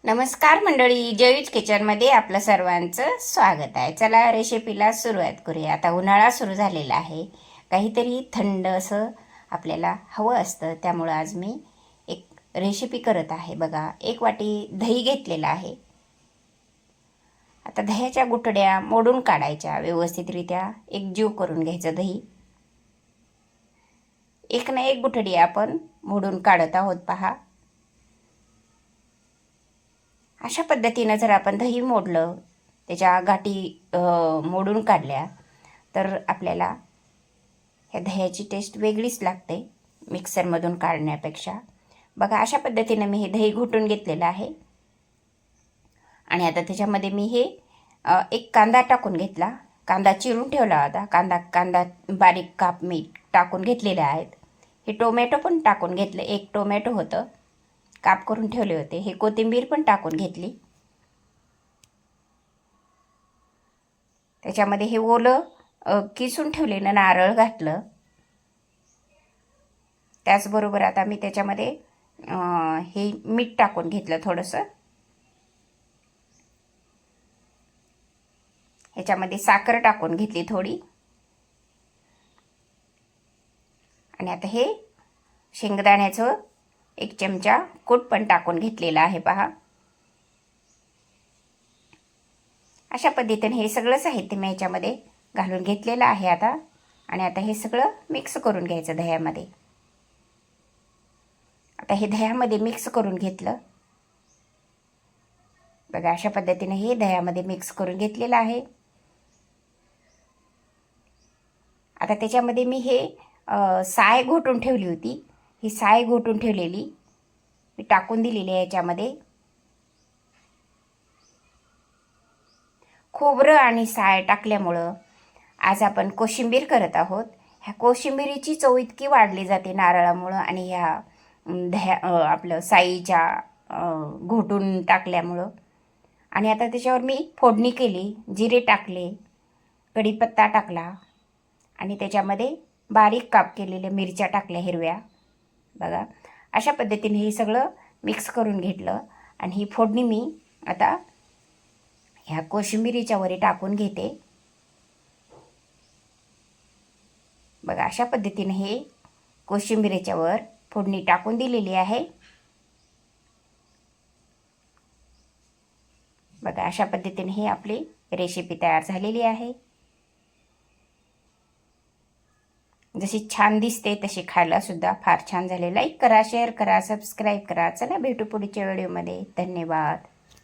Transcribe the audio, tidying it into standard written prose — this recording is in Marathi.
नमस्कार मंडळी, जयूज किचनमध्ये आपलं सर्वांचं स्वागत आहे. चला रेसिपीला सुरुवात करूया. आता उन्हाळा सुरू झालेला आहे, काहीतरी थंड असं आपल्याला हवं असतं. त्यामुळं आज मी एक रेसिपी करत आहे. बघा, 1 वाटी दही घेतलेला आहे. आता दह्याच्या गुठड्या मोडून काढायच्या, व्यवस्थितरित्या एकजीव करून घ्यायचं दही. एक ना एक गुठडी आपण मोडून काढत आहोत पहा. अशा पद्धतीनं जर आपण दही मोडलं, त्याच्या गाठी मोडून काढल्या, तर आपल्याला ह्या दह्याची टेस्ट वेगळीच लागते मिक्सरमधून काढण्यापेक्षा. बघा, अशा पद्धतीनं मी हे दही घोटून घेतलेलं आहे. आणि आता त्याच्यामध्ये मी हे एक कांदा टाकून घेतला. कांदा चिरून ठेवला होता. कांदा बारीक काप मी टाकून घेतलेले आहेत. हे टोमॅटो पण टाकून घेतलं. एक टोमॅटो होतं, काप करून ठेवले होते. हे कोथिंबीर पण टाकून घेतली. त्याच्यामध्ये हे ओलं किसून ठेवलेलं नारळ घातलं. त्याचबरोबर आता मी त्याच्यामध्ये हे मीठ टाकून घेतलं थोडंसं. ह्याच्यामध्ये साखर टाकून घेतली थोडी. आणि आता हे शेंगदाण्याचं 1 चमचा कूट पण टाकून घेतलेला आहे पहा. अशा पद्धतीने हे सगळं साहित्य मी ह्याच्यामध्ये घालून घेतलेलं आहे आता. आणि आता हे सगळं मिक्स करून घ्यायचं दह्यामध्ये. आता हे दह्यामध्ये मिक्स करून घेतलं. बघा, अशा पद्धतीने हे दह्यामध्ये मिक्स करून घेतलेलं आहे. आता त्याच्यामध्ये मी हे साय घोटून ठेवली होती. ही साय घोटून ठेवलेली मी टाकून दिलेली आहे याच्यामध्ये. खोबरं आणि साय टाकल्यामुळं आज आपण कोशिंबीर करत आहोत. ह्या कोशिंबीरीची चव इतकी वाढली जाते नारळामुळं आणि ह्या आपलं साईच्या घोटून टाकल्यामुळं. आणि आता त्याच्यावर मी फोडणी केली. जिरे टाकले, कढीपत्ता टाकला आणि त्याच्यामध्ये बारीक काप केलेल्या मिरच्या टाकल्या हिरव्या. बघा, अशा पद्धतीने हे सगळं मिक्स करून घेतलं. आणि ही फोडणी मी आता ह्या कोशिंबिरीच्या वरी टाकून घेते. बघा, अशा पद्धतीने हे कोशिंबिरीच्या वर फोडणी टाकून दिलेली आहे. बघा, अशा पद्धतीने ही आपली रेसिपी तयार झालेली आहे. जशी छान दिसते तशी खायला सुद्धा फार छान झाले. लाईक करा, शेअर करा, सबस्क्राईब करा. चला भेटू पुढच्या व्हिडिओमध्ये. धन्यवाद.